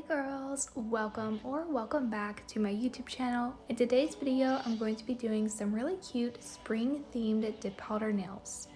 Hey girls, welcome back to my YouTube channel. In today's video, I'm going to be doing some really cute spring themed dip powder nails.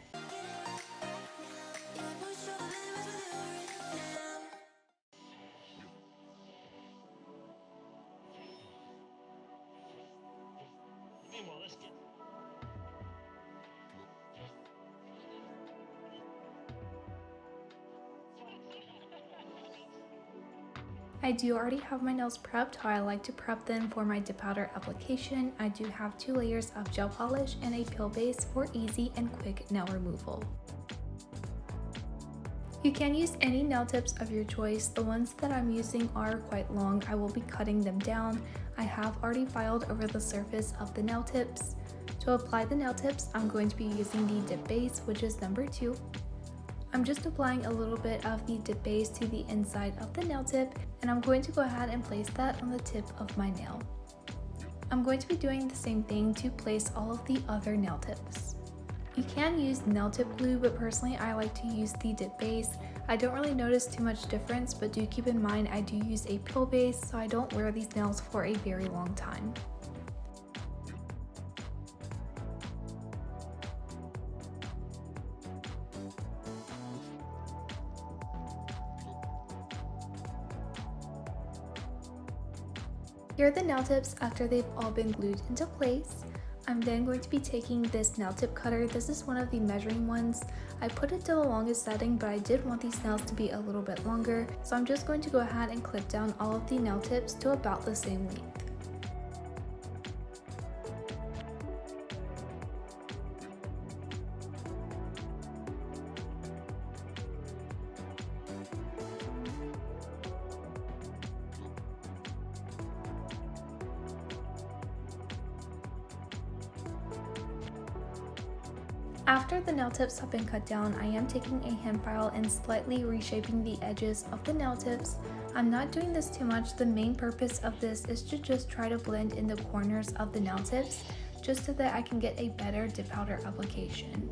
I do already have my nails prepped how I like to prep them for my dip powder application. I do have 2 layers of gel polish and a peel base for easy and quick nail removal. You can use any nail tips of your choice. The ones that I'm using are quite long. I will be cutting them down. I have already filed over the surface of the nail tips. To apply the nail tips, I'm going to be using the dip base, which is number 2. I'm just applying a little bit of the dip base to the inside of the nail tip, and I'm going to go ahead and place that on the tip of my nail. I'm going to be doing the same thing to place all of the other nail tips. You can use nail tip glue, but personally I like to use the dip base. I don't really notice too much difference, but do keep in mind I do use a peel base, so I don't wear these nails for a very long time. Here are the nail tips after they've all been glued into place. I'm then going to be taking this nail tip cutter. This is one of the measuring ones. I put it to the longest setting, but I did want these nails to be a little bit longer, so I'm just going to go ahead and clip down all of the nail tips to about the same length. After the nail tips have been cut down, I am taking a hand file and slightly reshaping the edges of the nail tips. I'm not doing this too much. The main purpose of this is to just try to blend in the corners of the nail tips, just so that I can get a better dip powder application.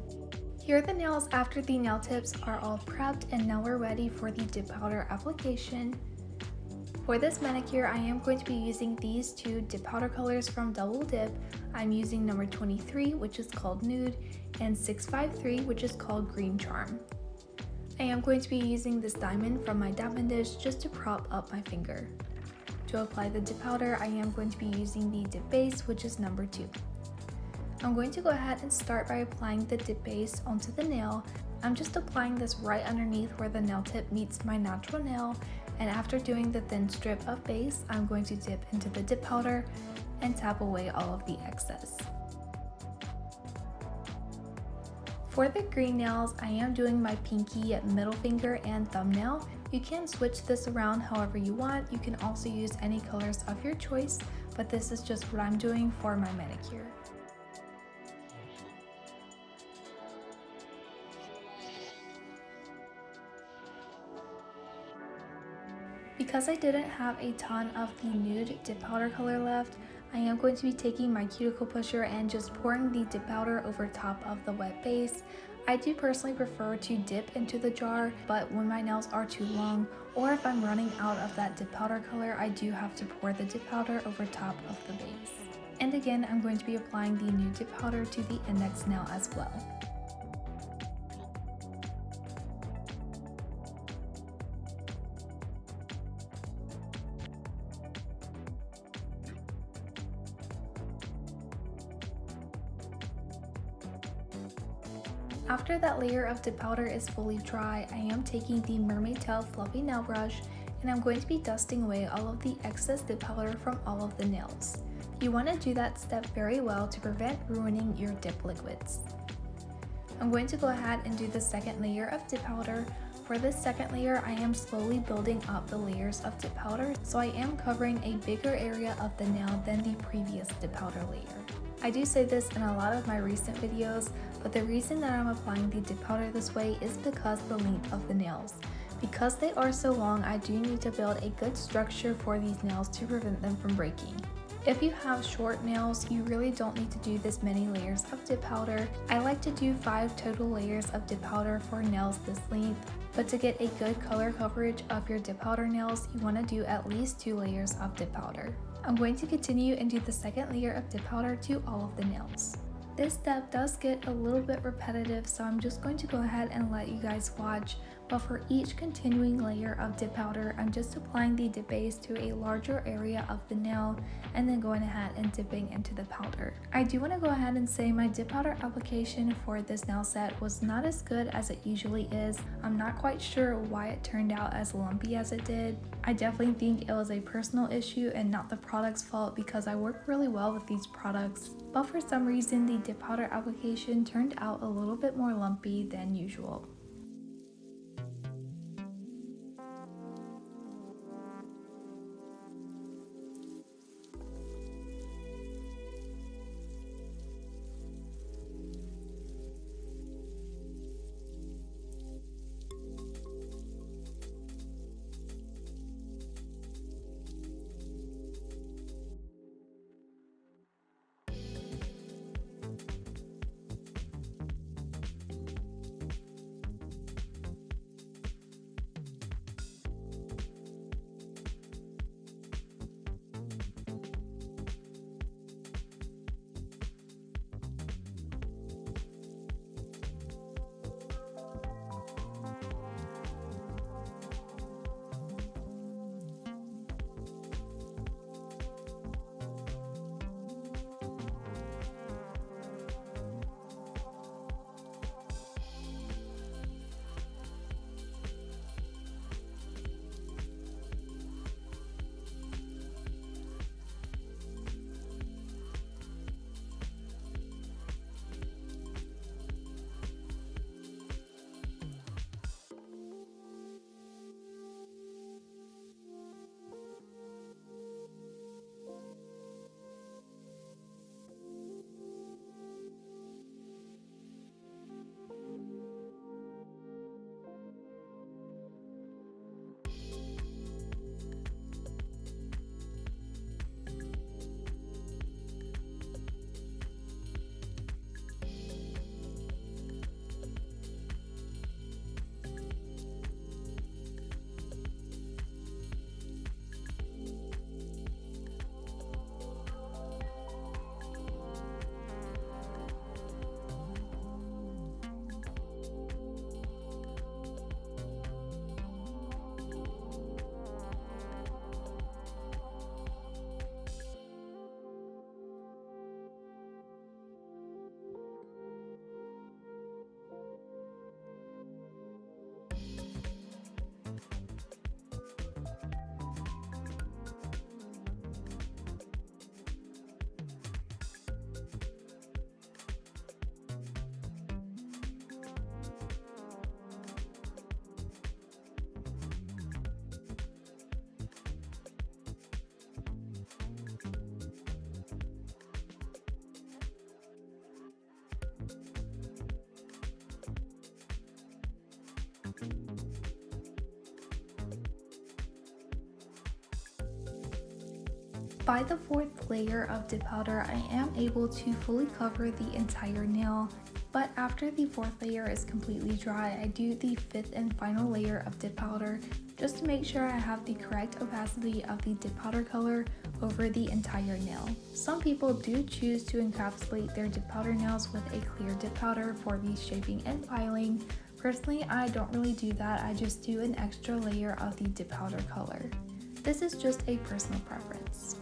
Here are the nails after the nail tips are all prepped, and now we're ready for the dip powder application. For this manicure, I am going to be using these 2 dip powder colors from Double Dip. I'm using number 23, which is called Nude, and 653, which is called Green Charm. I am going to be using this diamond from my diamond dish just to prop up my finger. To apply the dip powder, I am going to be using the dip base, which is number 2. I'm going to go ahead and start by applying the dip base onto the nail. I'm just applying this right underneath where the nail tip meets my natural nail, and after doing the thin strip of base, I'm going to dip into the dip powder and tap away all of the excess. For the green nails, I am doing my pinky, middle finger, and thumbnail. You can switch this around however you want. You can also use any colors of your choice, but this is just what I'm doing for my manicure. Because I didn't have a ton of the nude dip powder color left, I am going to be taking my cuticle pusher and just pouring the dip powder over top of the wet base. I do personally prefer to dip into the jar, but when my nails are too long, or if I'm running out of that dip powder color, I do have to pour the dip powder over top of the base. And again, I'm going to be applying the nude dip powder to the index nail as well. After that layer of dip powder is fully dry, I am taking the mermaid tail fluffy nail brush, and I'm going to be dusting away all of the excess dip powder from all of the nails. You want to do that step very well to prevent ruining your dip liquids. I'm going to go ahead and do the second layer of dip powder. For this second layer, I am slowly building up the layers of dip powder, so I am covering a bigger area of the nail than the previous dip powder layer. I do say this in a lot of my recent videos, but the reason that I'm applying the dip powder this way is because the length of the nails. Because they are so long, I do need to build a good structure for these nails to prevent them from breaking. If you have short nails, you really don't need to do this many layers of dip powder. I like to do 5 total layers of dip powder for nails this length. But to get a good color coverage of your dip powder nails, you want to do at least 2 layers of dip powder. I'm going to continue and do the second layer of dip powder to all of the nails. This step does get a little bit repetitive, so I'm just going to go ahead and let you guys watch. But for each continuing layer of dip powder, I'm just applying the dip base to a larger area of the nail and then going ahead and dipping into the powder. I do want to go ahead and say my dip powder application for this nail set was not as good as it usually is. I'm not quite sure why it turned out as lumpy as it did. I definitely think it was a personal issue and not the product's fault, because I work really well with these products. But for some reason, the dip powder application turned out a little bit more lumpy than usual. By the fourth layer of dip powder, I am able to fully cover the entire nail. But after the fourth layer is completely dry, I do the fifth and final layer of dip powder just to make sure I have the correct opacity of the dip powder color over the entire nail. Some people do choose to encapsulate their dip powder nails with a clear dip powder for the shaping and filing. Personally, I don't really do that. I just do an extra layer of the dip powder color. This is just a personal preference.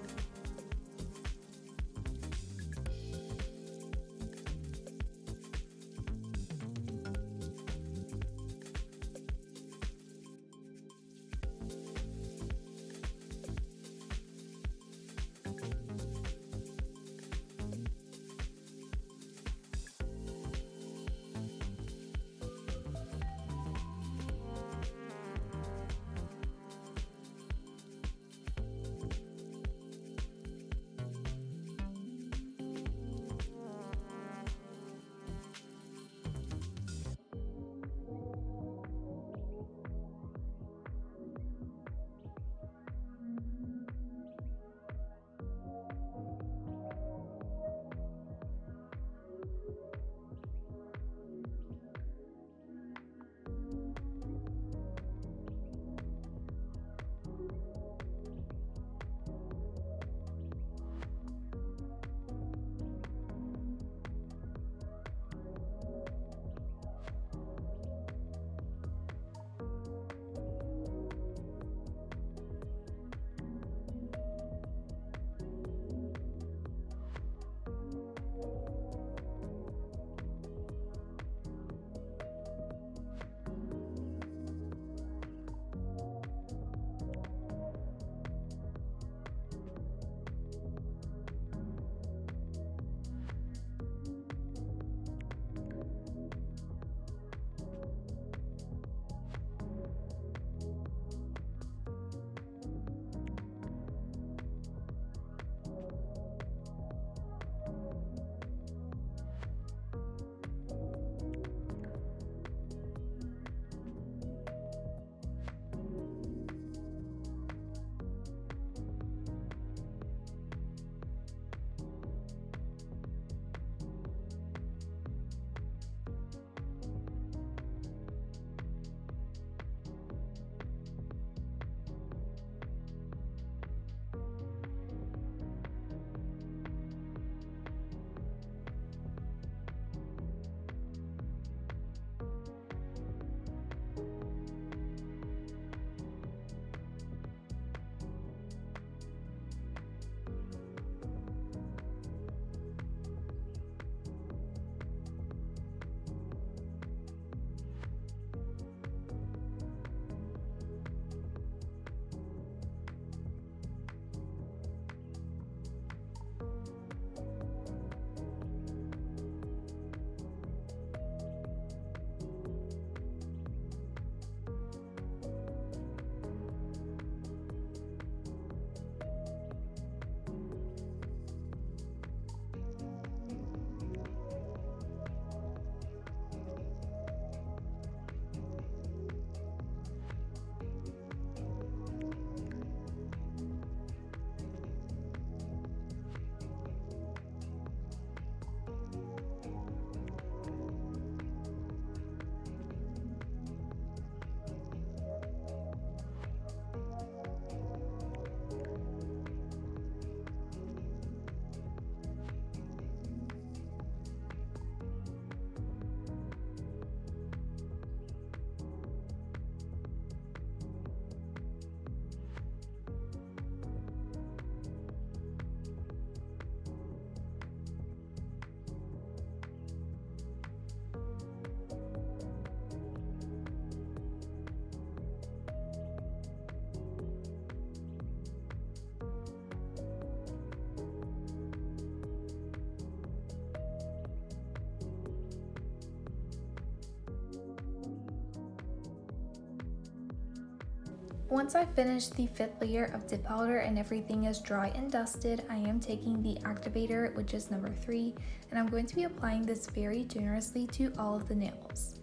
Once I finish the 5th layer of dip powder and everything is dry and dusted, I am taking the activator, which is number 3, and I'm going to be applying this very generously to all of the nails.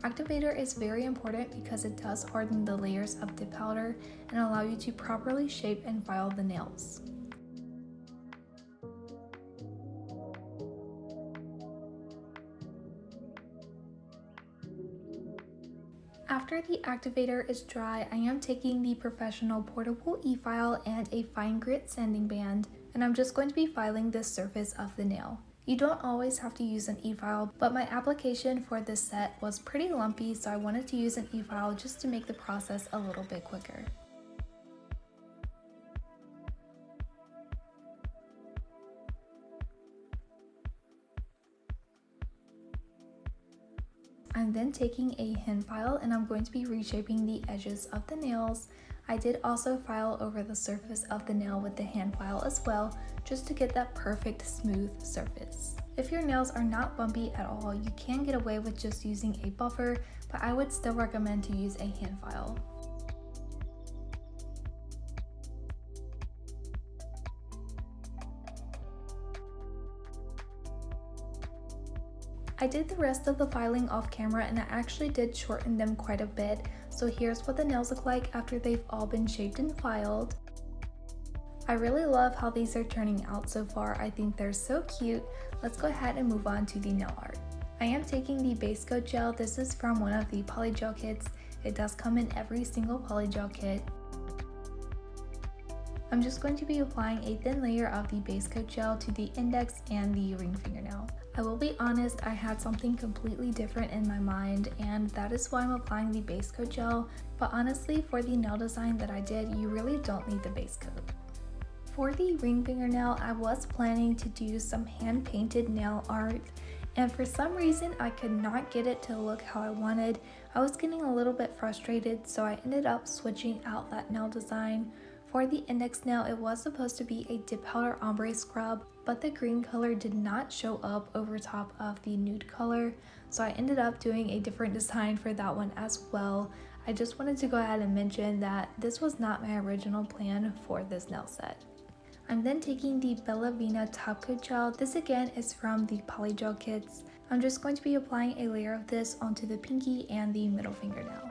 Activator is very important because it does harden the layers of dip powder and allow you to properly shape and file the nails. After the activator is dry, I am taking the professional portable e-file and a fine grit sanding band, and I'm just going to be filing the surface of the nail. You don't always have to use an e-file, but my application for this set was pretty lumpy, so I wanted to use an e-file just to make the process a little bit quicker. I'm then taking a hand file and I'm going to be reshaping the edges of the nails. I did also file over the surface of the nail with the hand file as well, just to get that perfect smooth surface. If your nails are not bumpy at all, you can get away with just using a buffer, but I would still recommend to use a hand file. I did the rest of the filing off camera and I actually did shorten them quite a bit, so here's what the nails look like after they've all been shaped and filed. I really love how these are turning out so far. I think they're so cute. Let's go ahead and move on to the nail art. I am taking the base coat gel. This is from one of the polygel kits. It does come in every single polygel kit. I'm just going to be applying a thin layer of the base coat gel to the index and the ring fingernail. I will be honest, I had something completely different in my mind, and that is why I'm applying the base coat gel, but honestly, for the nail design that I did, you really don't need the base coat. For the ring fingernail, I was planning to do some hand painted nail art, and for some reason I could not get it to look how I wanted. I was getting a little bit frustrated, so I ended up switching out that nail design. For the index nail, it was supposed to be a dip powder ombre scrub, but the green color did not show up over top of the nude color, so I ended up doing a different design for that one as well. I just wanted to go ahead and mention that this was not my original plan for this nail set. I'm then taking the Bella Vina top coat gel. This again is from the polygel kits. I'm just going to be applying a layer of this onto the pinky and the middle fingernail.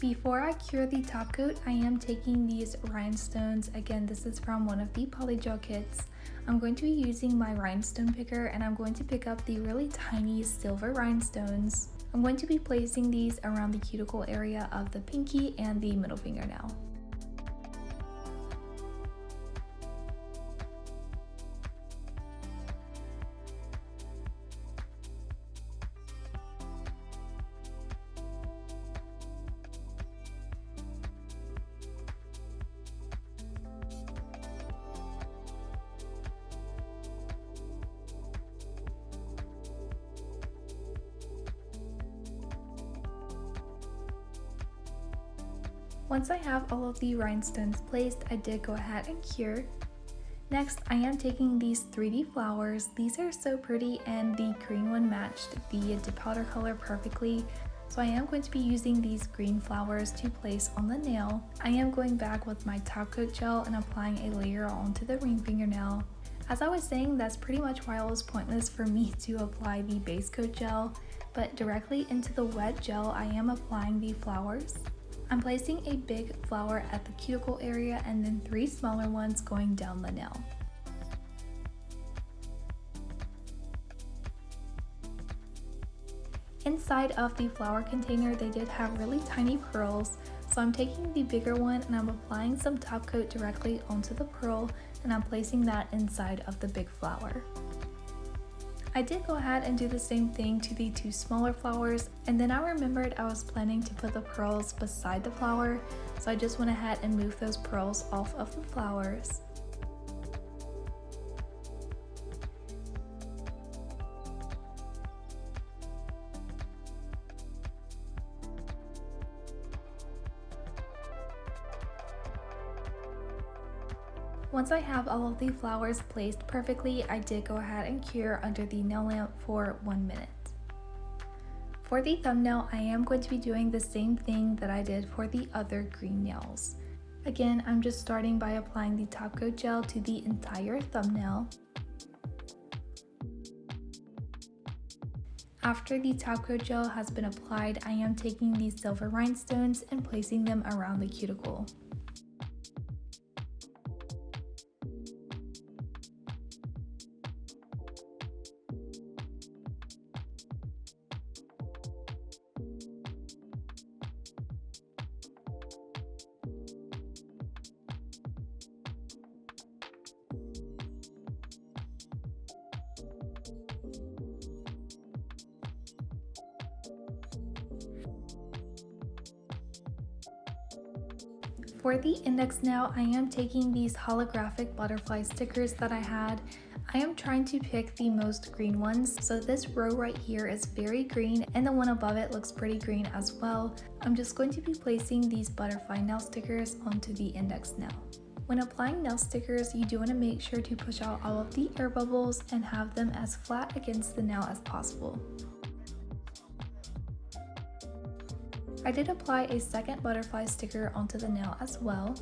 Before I cure the top coat, I am taking these rhinestones. Again, this is from one of the polygel kits. I'm going to be using my rhinestone picker and I'm going to pick up the really tiny silver rhinestones. I'm going to be placing these around the cuticle area of the pinky and the middle fingernail. Once I have all of the rhinestones placed, I did go ahead and cure. Next, I am taking these 3D flowers. These are so pretty and the green one matched the dip powder color perfectly. So I am going to be using these green flowers to place on the nail. I am going back with my top coat gel and applying a layer onto the ring fingernail. As I was saying, that's pretty much why it was pointless for me to apply the base coat gel, but directly into the wet gel, I am applying the flowers. I'm placing a big flower at the cuticle area and then 3 smaller ones going down the nail. Inside of the flower container, they did have really tiny pearls, so I'm taking the bigger one and I'm applying some top coat directly onto the pearl and I'm placing that inside of the big flower. I did go ahead and do the same thing to the 2 smaller flowers, and then I remembered I was planning to put the pearls beside the flower, so I just went ahead and moved those pearls off of the flowers. Once I have all of the flowers placed perfectly, I did go ahead and cure under the nail lamp for 1 minute. For the thumbnail, I am going to be doing the same thing that I did for the other green nails. Again, I'm just starting by applying the top coat gel to the entire thumbnail. After the top coat gel has been applied, I am taking these silver rhinestones and placing them around the cuticle. For the index nail, I am taking these holographic butterfly stickers that I had. I am trying to pick the most green ones, so this row right here is very green and the one above it looks pretty green as well. I'm just going to be placing these butterfly nail stickers onto the index nail. When applying nail stickers, you do want to make sure to push out all of the air bubbles and have them as flat against the nail as possible. I did apply a second butterfly sticker onto the nail as well.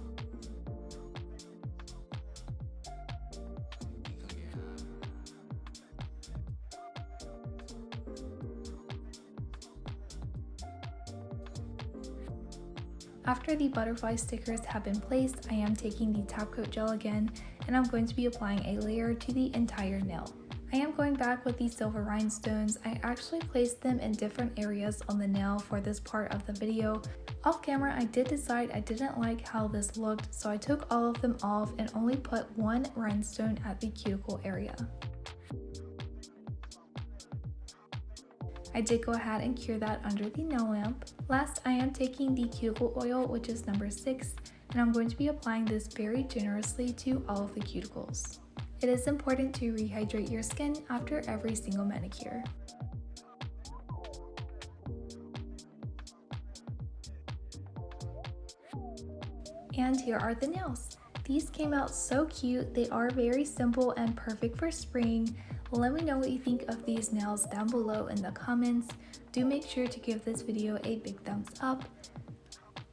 After the butterfly stickers have been placed, I am taking the top coat gel again and I'm going to be applying a layer to the entire nail. I am going back with the silver rhinestones. I actually placed them in different areas on the nail for this part of the video. Off camera, I did decide I didn't like how this looked, so I took all of them off and only put one rhinestone at the cuticle area. I did go ahead and cure that under the nail lamp. Last, I am taking the cuticle oil, which is number 6, and I'm going to be applying this very generously to all of the cuticles. It is important to rehydrate your skin after every single manicure. And here are the nails. These came out so cute. They are very simple and perfect for spring. Let me know what you think of these nails down below in the comments. Do make sure to give this video a big thumbs up.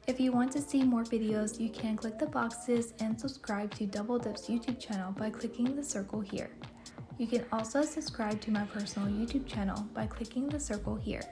If you want to see more videos, you can click the boxes and subscribe to Double Dip's YouTube channel by clicking the circle here. You can also subscribe to my personal YouTube channel by clicking the circle here.